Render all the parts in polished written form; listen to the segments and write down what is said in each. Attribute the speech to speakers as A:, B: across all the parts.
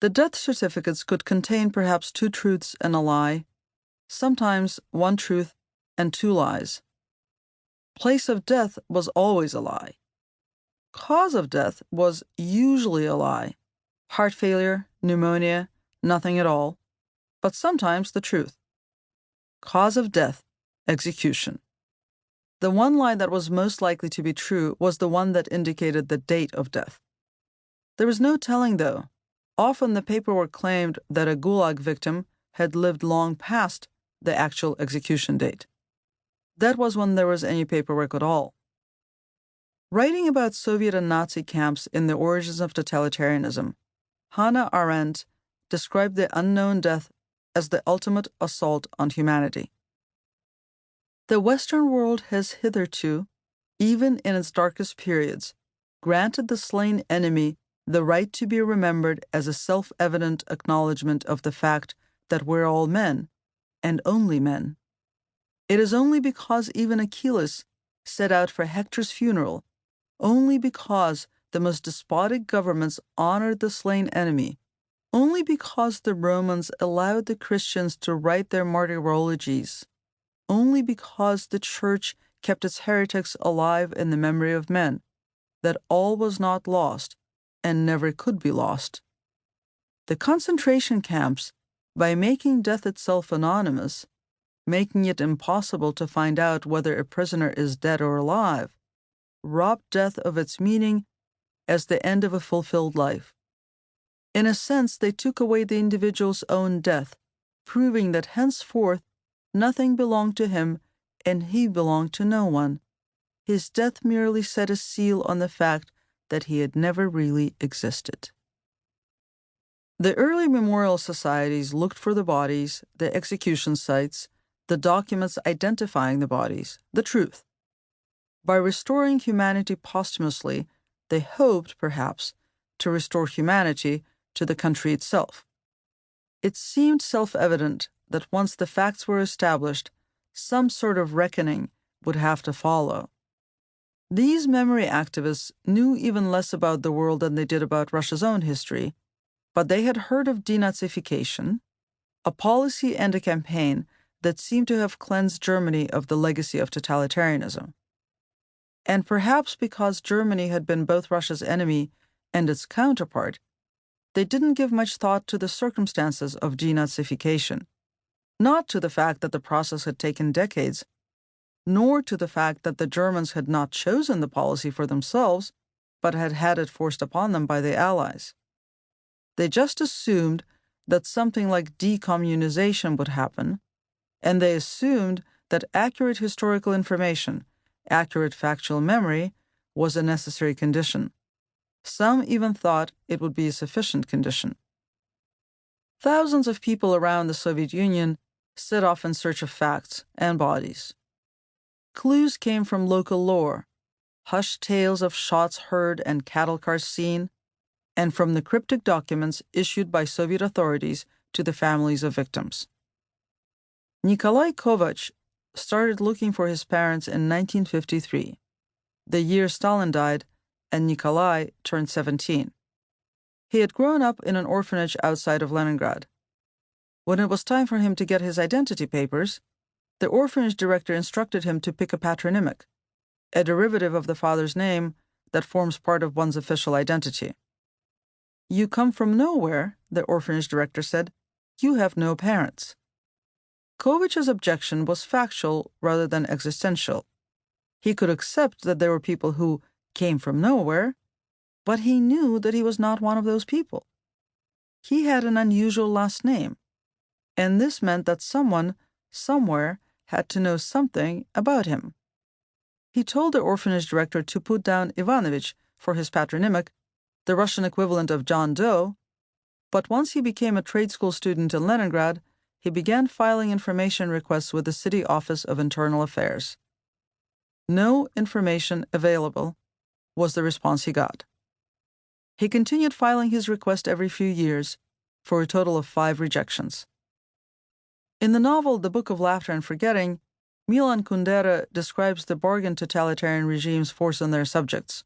A: The death certificates could contain perhaps 2 truths and a lie, sometimes 1 truth and 2 lies. Place of death was always a lie. Cause of death was usually a lie. Heart failure, pneumonia, nothing at all, but sometimes the truth. Cause of death, execution. The one lie that was most likely to be true was the one that indicated the date of death. There was no telling, though. Often the paperwork claimed that a Gulag victim had lived long past the actual execution date. That was when there was any paperwork at all. Writing about Soviet and Nazi camps in the origins of totalitarianism, Hannah Arendt described the unknown death as the ultimate assault on humanity. The Western world has hitherto, even in its darkest periods, granted the slain enemy the right to be remembered as a self-evident acknowledgement of the fact that we're all men, and only men. It is only because even Achilles set out for Hector's funeral, only because the most despotic governments honored the slain enemy, only because the Romans allowed the Christians to write their martyrologies, only because the Church kept its heretics alive in the memory of men, that all was not lost and never could be lost. The concentration camps, by making death itself anonymous, making it impossible to find out whether a prisoner is dead or alive, robbed death of its meaning as the end of a fulfilled life. In a sense, they took away the individual's own death, proving that henceforth nothing belonged to him and he belonged to no one. His death merely set a seal on the fact that he had never really existed. The early memorial societies looked for the bodies, the execution sites, the documents identifying the bodies, the truth. By restoring humanity posthumously, they hoped, perhaps, to restore humanity to the country itself. It seemed self-evident that once the facts were established, some sort of reckoning would have to follow. These memory activists knew even less about the world than they did about Russia's own history, but they had heard of denazification, a policy and a campaign that seemed to have cleansed Germany of the legacy of totalitarianism. And perhaps because Germany had been both Russia's enemy and its counterpart, they didn't give much thought to the circumstances of denazification, not to the fact that the process had taken decades, nor to the fact that the Germans had not chosen the policy for themselves, but had had it forced upon them by the Allies. They just assumed that something like decommunization would happen, and they assumed that accurate historical information, accurate factual memory, was a necessary condition. Some even thought it would be a sufficient condition. Thousands of people around the Soviet Union set off in search of facts and bodies. Clues came from local lore, hushed tales of shots heard and cattle cars seen, and from the cryptic documents issued by Soviet authorities to the families of victims. Nikolai Kovac started looking for his parents in 1953, the year Stalin died and Nikolai turned 17. He had grown up in an orphanage outside of Leningrad. When it was time for him to get his identity papers, the orphanage director instructed him to pick a patronymic, a derivative of the father's name that forms part of one's official identity. "You come from nowhere," the orphanage director said. "You have no parents." Kovac's objection was factual rather than existential. He could accept that there were people who came from nowhere, but he knew that he was not one of those people. He had an unusual last name, and this meant that someone, somewhere, had to know something about him. He told the orphanage director to put down Ivanovich for his patronymic, the Russian equivalent of John Doe, but once he became a trade school student in Leningrad, he began filing information requests with the City Office of Internal Affairs. "No information available," was the response he got. He continued filing his request every few years, for a total of 5 rejections. In the novel The Book of Laughter and Forgetting, Milan Kundera describes the bargain totalitarian regimes force on their subjects.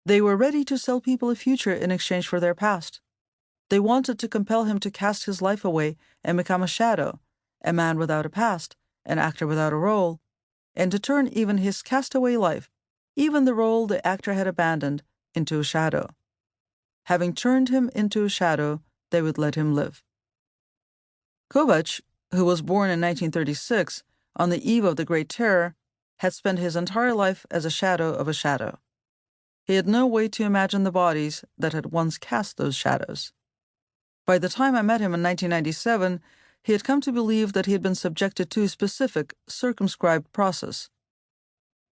A: They were ready to sell people a future in exchange for their past. They wanted to compel him to cast his life away and become a shadow, a man without a past, an actor without a role, and to turn even his castaway life, even the role the actor had abandoned, into a shadow. Having turned him into a shadow, they would let him live. Kovac, who was born in 1936, on the eve of the Great Terror, had spent his entire life as a shadow of a shadow. He had no way to imagine the bodies that had once cast those shadows. By the time I met him in 1997, he had come to believe that he had been subjected to a specific, circumscribed process.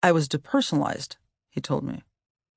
A: I was depersonalized, he told me.